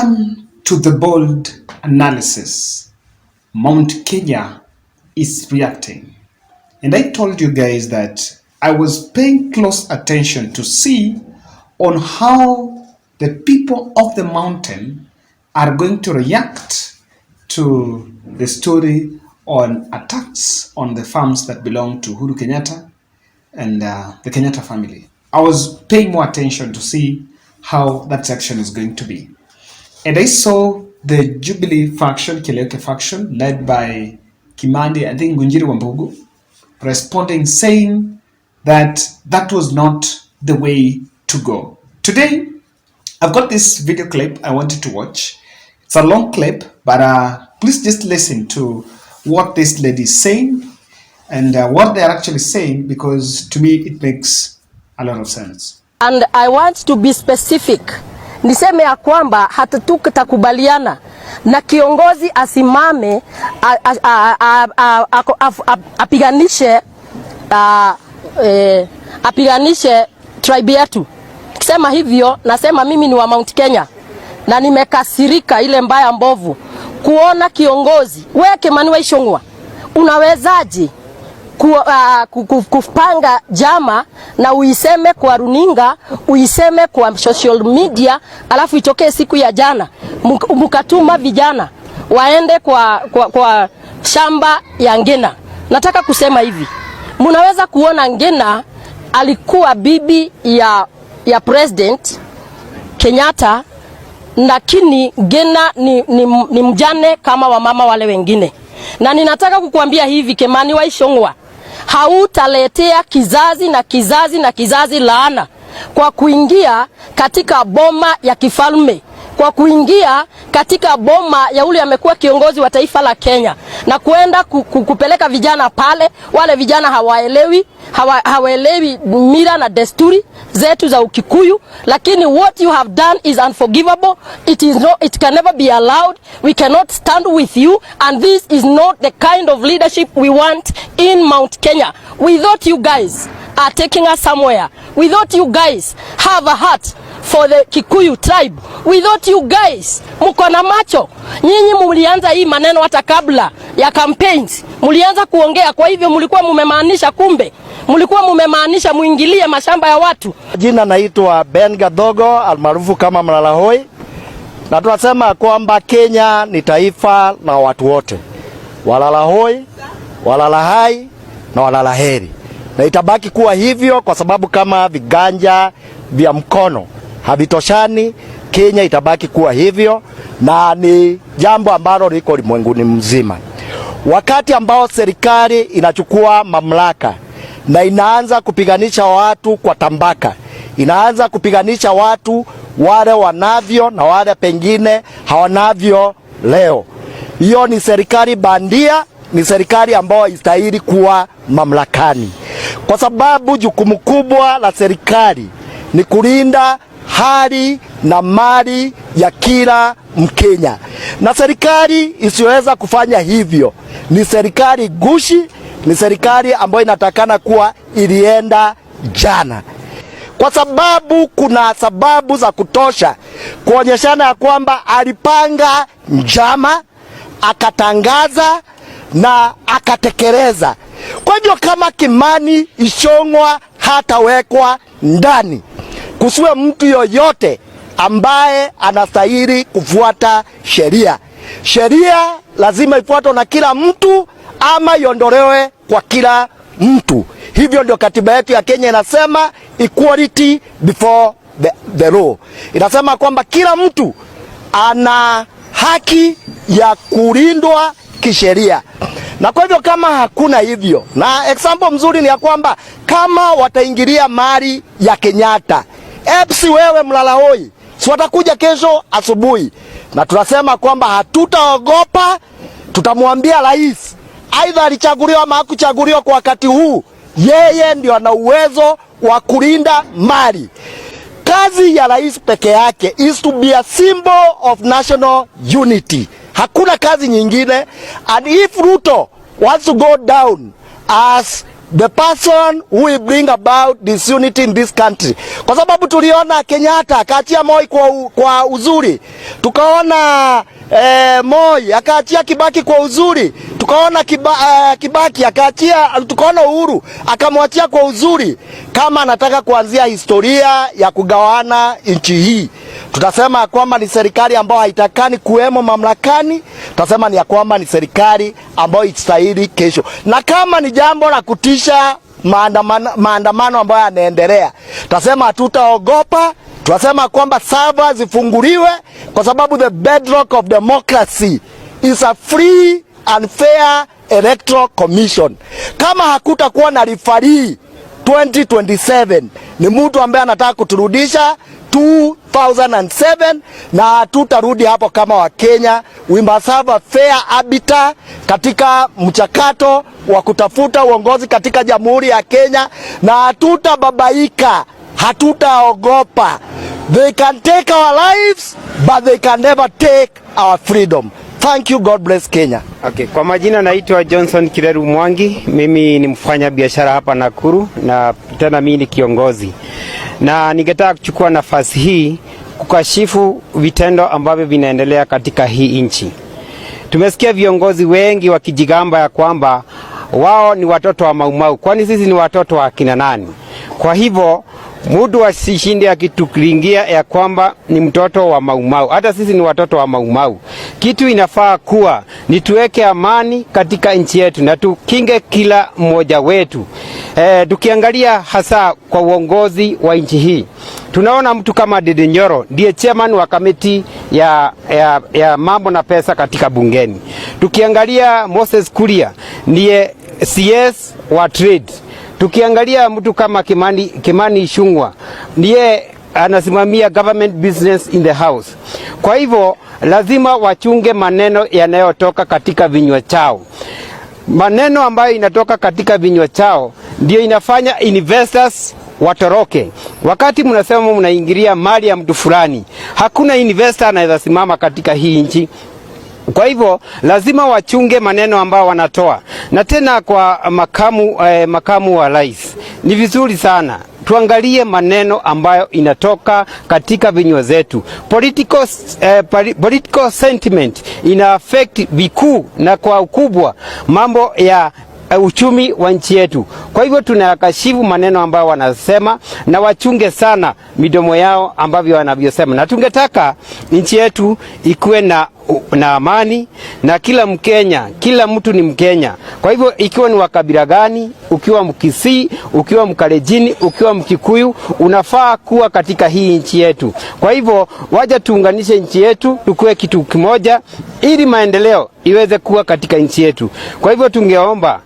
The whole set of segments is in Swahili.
come to the bold analysis. Mount Kenya is reacting. And I told you guys that I was paying close attention to see on how the people of the mountain are going to react to the story on attacks on the farms that belong to Uhuru Kenyatta and the Kenyatta family. I was paying more attention to see how that section is going to be. And I saw the Jubilee faction, Kileke faction, led by Kimani, I think Ngunjiri Wambugu, responding, saying that that was not the way to go. Today, I've got this video clip I wanted to watch. It's a long clip, but please just listen to what this lady is saying and what they're actually saying, because to me it makes a lot of sense. And I want to be specific. Niseme ya kwamba hatutakubaliana na kiongozi asimame apiganishe tribe yetu. Kisema hivyo, nasema mimi ni wa Mount Kenya na nimekasirika ile mbaya mbovu kuona kiongozi weke Manuel Ishongwa. Unawezaje kupanga jama na uiseme kwa runinga, uiseme kwa social media, alafu itokee siku ya jana mukatuma vijana waende kwa shamba ya Ngina. Nataka kusema hivi, munaweza kuona Ngina alikuwa bibi ya President Kenyatta, lakini Ngina ni mjane kama wamama wale wengine. Na ninataka kukuambia hivi, Kimani wa Ishongwa, hautaletea kizazi na kizazi na kizazi laana kwa kuingia katika boma ya kifalme, kwa kuingia katika boma ya ule amekuwa kiongozi wa taifa la Kenya na kuenda kupeleka vijana pale. Wale vijana hawaelewi mila na desturi zetu za Ukikuyu, lakini what you have done is unforgivable. It can never be allowed. We cannot stand with you, and this is not the kind of leadership we want in Mount Kenya. We thought you guys are taking us somewhere. We thought you guys have a heart for the Kikuyu tribe. We thought you guys mko na macho. Nyinyi mulianza hii maneno hata kabla ya campaigns. Mulianza kuongea, kwa hivyo mulikuwa mumemaanisha, kumbe mulikuwa mumemaanisha muingilie mashamba ya watu. Jina naitwa Ben Gadogo almaarufu kama Mlalahoi. Na tunasema kwamba Kenya ni taifa la watu wote. Walalahoi, walalahai na walalaheri. Na itabaki kuwa hivyo kwa sababu kama viganja vya mkono havitoshani, Kenya itabaki kuwa hivyo, na ni jambo ambalo liko ulimwenguni mzima. Wakati ambao serikali inachukua mamlaka na inaanza kupiganisha watu kwa tambaka, inaanza kupiganisha watu wale wanavyo na wale pengine hawanavyo leo, hiyo ni serikali bandia, ni serikali ambayo istahili kuwa mamlakani, kwa sababu jukumu kubwa la serikali ni kulinda hali na mali ya kila Mkenya. Na serikali isiweza kufanya hivyo ni serikali gushi, ni serikali ambayo inatakana kuwa ilienda jana, kwa sababu kuna sababu za kutosha kuonyeshana ya kwamba alipanga njama, akatangaza na akatekeleza. Kwa hivyo kama Kimani Ishongwa hatawekwa ndani, kusiwe mtu yoyote ambaye anastahili kufuata sheria. Sheria lazima ifuatwe na kila mtu ama iondolewe kwa kila mtu. Hivyo ndio katiba yetu ya Kenya inasema, equality before the law. Inasema kwamba kila mtu ana haki ya kulindwa kisheria. Na kwa hivyo kama hakuna hivyo, na example mzuri ni ya kwamba kama wataingilia mali ya Kenyatta, EPSI wewe Mlalahoi, si watakuja kesho asubuhi. Na tunasema kwamba hatutaogopa, tutamwambia rais, aidha alichaguliwa ama hakuchaguliwa kwa wakati huu, yeye ndio ana uwezo wa kulinda mali. Kazi ya rais peke yake is to be a symbol of national unity. Hakuna kazi nyingine. And if Ruto wants to go down as the person who will bring about disunity in this country. Kwa sababu tuliona Kenyatta akaachia Moi kwa uzuri, tukaona Moi akaachia Kibaki kwa uzuri, tukaona Kibaki akaachia, tukaona Uhuru akamwachia kwa uzuri. Kama anataka kuanzia historia ya kugawana nchi hii, tutasema kwamba ni serikali ambayo haitakani kuwemo mamlakani, tutasema ni ya kwamba ni serikali ambayo itastahili kesho. Na kama ni jambo la kutisha maandamano ambayo yanaendelea, tutasema hatutaogopa, tutasema kwamba servers zifunguliwe, kwa sababu the bedrock of democracy is a free and fair electoral commission. Kama hakutakuwa na referee 2027, ni mtu ambaye anataka kuturudisha 2007 na tutarudi hapo kama wa Kenya. We must have a fair arbiter katika mchakato wa kutafuta uongozi katika Jamhuri ya Kenya, na hatutababaika, hatutaogopa. They can take our lives, but they can never take our freedom. Thank you. God bless Kenya. Okay, kwa majina naitwa Johnson Kireru Mwangi. Mimi ni mfanya biashara hapa Nakuru na tena mimi ni kiongozi. Na ningetaka kuchukua nafasi hii kukashifu vitendo ambavyo vinaendelea katika hii nchi. Tumesikia viongozi wengi wakijigamba ya kwamba wao ni watoto wa maumau. Kwani sisi ni watoto wa kina nani? Kwa hivyo mudu asishinde akitukiringia ya kwamba ni mtoto wa maumau. Hata sisi ni watoto wa maumau. Kitu inafaa kuwa ni tuweke amani katika nchi yetu na tukinge kila mmoja wetu. Tukiangalia hasa kwa uongozi wa nchi hii, tunaona mtu kama Dede Nyoro ndiye chairman wa kamiti ya mambo na pesa katika bungeni. Tukiangalia Moses Kuria ndiye CS wa trade. Tukiangalia mtu kama Kimani Ichung'wah ndiye anasimamia government business in the house. Kwa hivyo lazima wachunge maneno yanayotoka katika vinywa chao. Maneno ambayo inatoka katika vinywa chao ndio inafanya investors watoroke. Wakati mnasema mnaingilia mali ya mtu fulani, hakuna investor anaweza simama katika hii nchi. Kwa hivyo lazima wachunge maneno ambao wanatoa. Na tena kwa makamu wa rais, ni vizuri sana tuangalie maneno ambayo inatoka katika vinywa zetu. Political sentiment ina affect vikuu na kwa ukubwa mambo ya uchumi wa nchi yetu. Kwa hivyo tunakashifu maneno ambayo wanasema na wachunge sana midomo yao ambavyo wanavyosema. Na tungetaka nchi yetu ikuwe na amani na kila Mkenya, kila mtu ni Mkenya. Kwa hivyo ikiwa ni wakabila gani, ukiwa Mkisii, ukiwa Mkalejini, ukiwa Mkikuyu, unafaa kuwa katika hii nchi yetu. Kwa hivyo waje tuunganishe nchi yetu, tukue kitu kimoja ili maendeleo iweze kuwa katika nchi yetu. Kwa hivyo tungeomba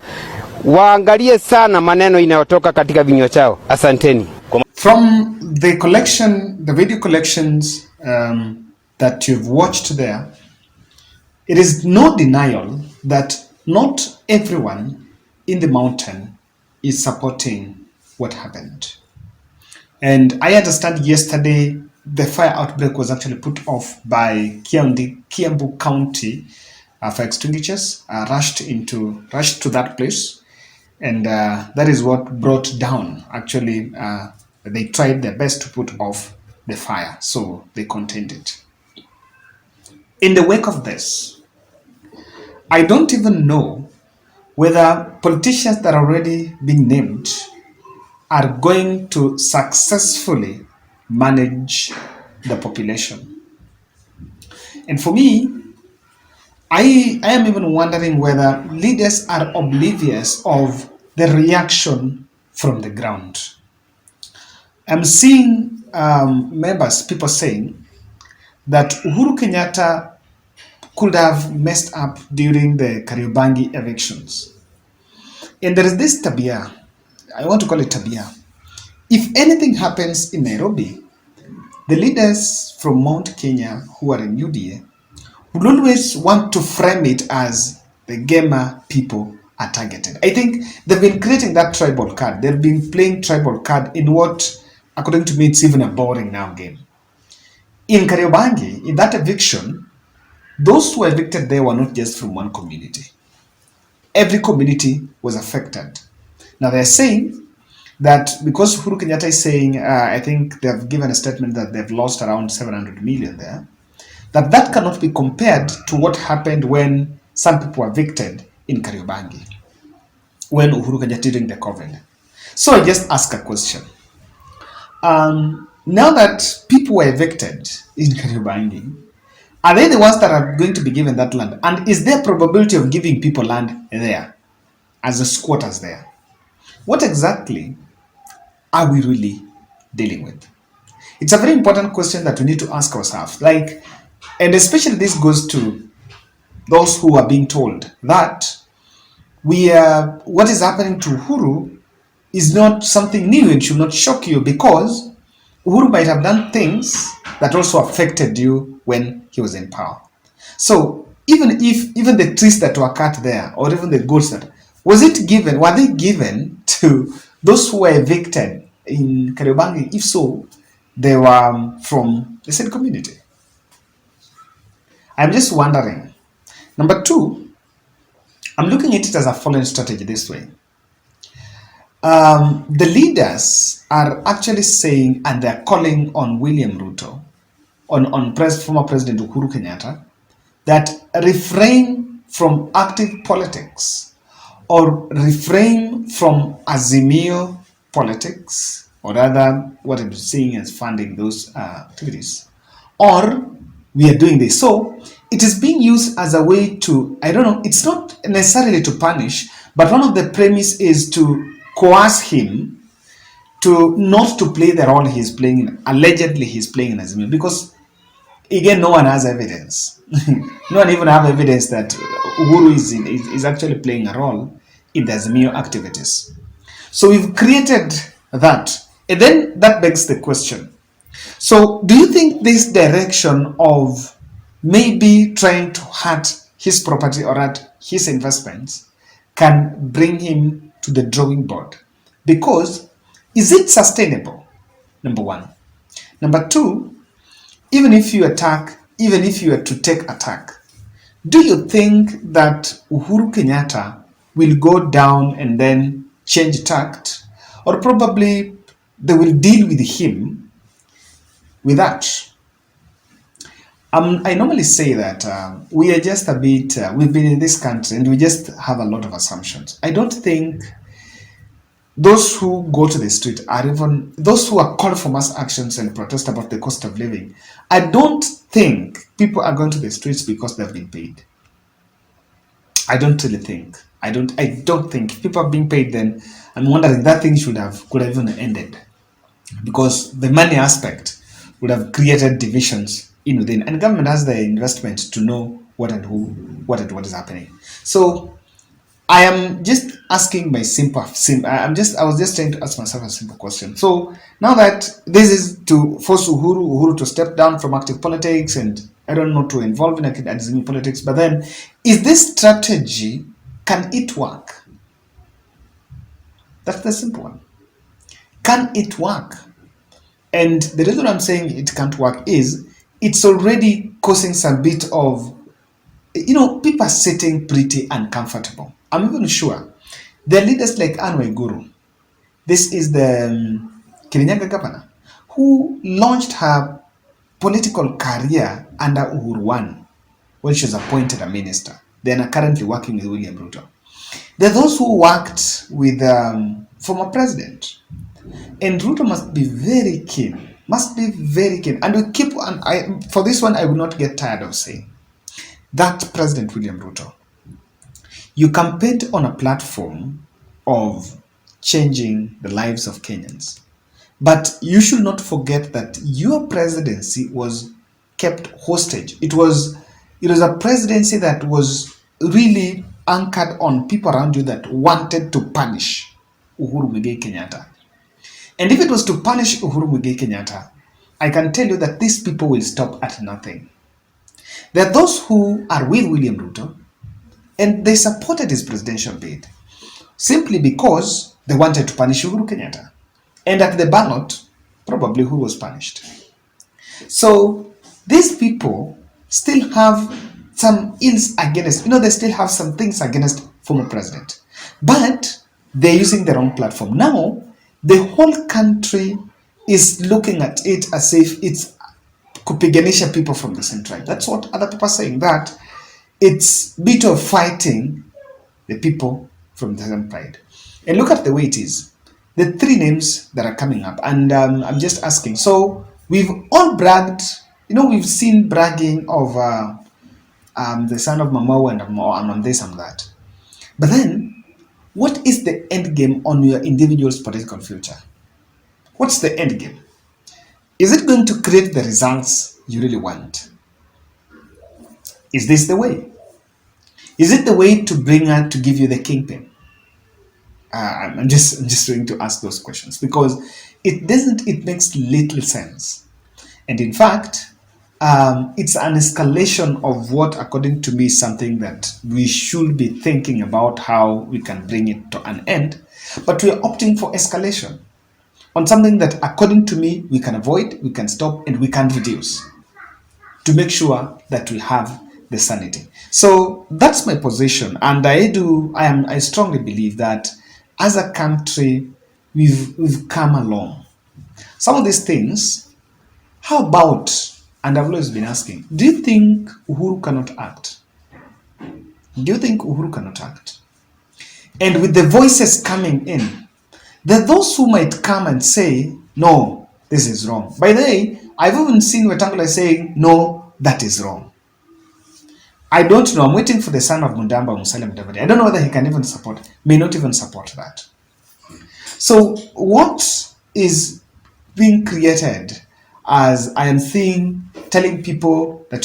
waangalie sana maneno inayotoka katika vinywa chao. Asanteni. From the video collections that you've watched there, it is no denial that not everyone in the mountain is supporting what happened. And I understand yesterday the fire outbreak was actually put off by Kiambu County fire extinguishers, rushed to that place, and that is what brought down. Actually, they tried their best to put off the fire, so they contained it. In the wake of this, I don't even know whether politicians that are already being named are going to successfully manage the population. And for me, I am even wondering whether leaders are oblivious of the reaction from the ground. I'm seeing people saying that Uhuru Kenyatta could have messed up during the Kariobangi evictions. And there is this tabia, I want to call it tabia. If anything happens in Nairobi, the leaders from Mount Kenya who are in UDA would always want to frame it as the Gema people are targeted. I think they've been creating that tribal card. They've been playing tribal card in what, according to me, it's even a boring now game. In Kariobangi, in that eviction, those who were evicted there were not just from one community. Every community was affected. Now they're saying that because Uhuru Kenyatta is saying, I think they've given a statement that they've lost around 700 million there, that cannot be compared to what happened when some people were evicted in Kariobangi, when Uhuru Kenyatta during the COVID. So I just ask a question. Now that people were evicted in Kariobangi, are they the ones that are going to be given that land? And is there probability of giving people land there as a squatters there? What exactly are we really dealing with? It's a very important question that we need to ask ourselves. Like, and especially this goes to those who are being told that what is happening to Uhuru is not something new and should not shock you, because Uhuru might have done things that also affected you when he was in power. So even the trees that were cut there, or even the goats that were they given to those who were evicted in Kariobangi? If so, they were from the same community. I'm just wondering. Number two, I'm looking at it as a foreign strategy this way. The leaders are actually saying, and they're calling on William Ruto, on former President Uhuru Kenyatta, that refrain from active politics, or refrain from Azimio politics, or rather what I'm seeing as funding those activities, or we are doing this. So it is being used as a way to, I don't know, it's not necessarily to punish, but one of the premise is to coerce him to not to play the role he's playing, allegedly he's playing in Azimio, because again, no one has evidence. No one even have evidence that Uhuru is actually playing a role in the Azimio activities. So we've created that. And then that begs the question. So do you think this direction of maybe trying to hurt his property or hurt his investments can bring him to the drawing board? Because is it sustainable? Number one. Number two, even if you were to take attack, do you think that Uhuru Kenyatta will go down and then change tact, or probably they will deal with him with that? I normally say that we are just a bit, we've been in this country and we just have a lot of assumptions. I don't think those who go to the street are even, those who are called for mass actions and protest about the cost of living, I don't think people are going to the streets because they've been paid. I don't really think. I don't think if people are being paid, then I'm wondering that thing could have even ended, because the money aspect would have created divisions in within, and government has the investment to know what and who, what is happening. So I am just asking my I was just trying to ask myself a simple question. So now that this is to force Uhuru to step down from active politics and I don't know, to involve in academic politics, but then is this strategy, can it work? That's the simple one. Can it work? And the reason I'm saying it can't work is it's already causing some bit of, people are sitting pretty uncomfortable. I'm even sure there are leaders like Anne Waiguru. This is the Kirinyaga governor who launched her political career under Uhuru One when she was appointed a minister. They are currently working with William Ruto. There are those who worked with former president. And Ruto must be very keen. And we keep, for this one, I will not get tired of saying that President William Ruto, you campaigned on a platform of changing the lives of Kenyans. But you should not forget that your presidency was kept hostage. It was a presidency that was really anchored on people around you that wanted to punish Uhuru Muigai Kenyatta. And if it was to punish Uhuru Muigai Kenyatta, I can tell you that these people will stop at nothing. There are those who are with William Ruto and they supported his presidential bid simply because they wanted to punish Uhuru Kenyatta. And at the ballot, probably who was punished. So these people still have some ills against, they still have some things against former president. But they're using the wrong platform. Now, the whole country is looking at it as if it's kupiganisha people from the same tribe. That's what other people are saying, that it's a bit of fighting the people from the same tribe. And look at the way it is. The three names that are coming up, and I'm just asking. So we've all bragged, we've seen bragging of the son of Mamau and on this and that. But then, what is the end game on your individual's political future? What's the end game? Is it going to create the results you really want? Is this the way? Is it the way to bring her to give you the kingpin? I'm just going to ask those questions because it makes little sense. And in fact, it's an escalation of what, according to me, is something that we should be thinking about how we can bring it to an end. But we are opting for escalation on something that, according to me, we can avoid, we can stop, and we can reduce to make sure that we have the sanity. So that's my position, and I strongly believe that as a country we've come along. Some of these things, how about, and I've always been asking, do you think Uhuru cannot act? Do you think Uhuru cannot act? And with the voices coming in, there are those who might come and say, no, this is wrong. By the way, I've even seen Wetangula saying, no, that is wrong. I don't know. I'm waiting for the son of Mundamba, Musalia Mudavadi. I don't know whether he can even support, may not even support that. So what is being created, as I am seeing, telling people that,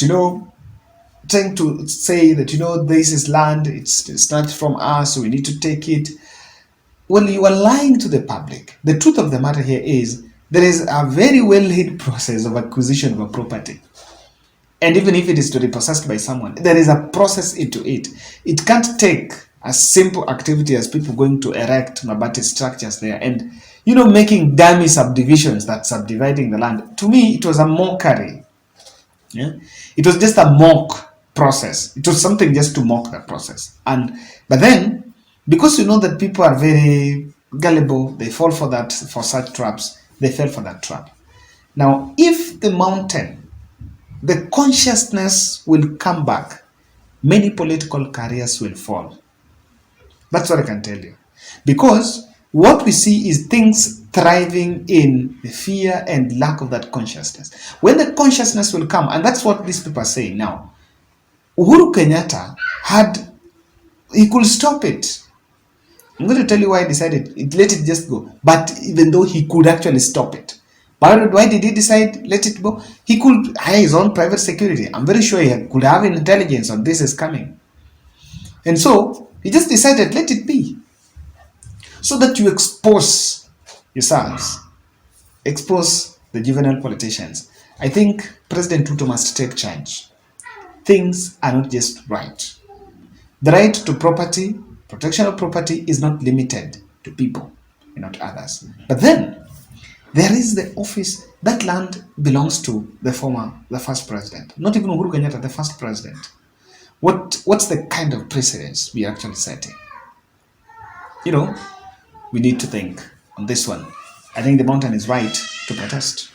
trying to say that, this is land, it's not from us, so we need to take it. Well, you are lying to the public. The truth of the matter here is there is a very well-hid process of acquisition of a property. And even if it is to be possessed by someone, there is a process into it. It can't take a simple activity as people going to erect mabati structures there and, making dummy subdivisions that's subdividing the land. To me, it was a mockery. Yeah? It was just a mock process. It was something just to mock that process. But then, because that people are very gullible, they fall for such traps, they fell for that trap. Now, if the mountain, the consciousness will come back, many political careers will fall. That's what I can tell you. Because what we see is things thriving in the fear and lack of that consciousness. When the consciousness will come, and that's what these people are saying now, Uhuru Kenyatta he could stop it. I'm going to tell you why he decided, let it just go. But even though he could actually stop it. But why did he decide let it go? He could hire his own private security. I'm very sure he could have intelligence on this is coming. And so he just decided let it be. So that you expose yourselves, expose the juvenile politicians. I think President Ruto must take charge. Things are not just right. The right to property, protection of property is not limited to people and not others. But then, there is the office, that land belongs to the first president. Not even Uhuru Kenyatta, the first president. What's the kind of precedence we are actually setting? We need to think on this one. I think the mountain is right to protest.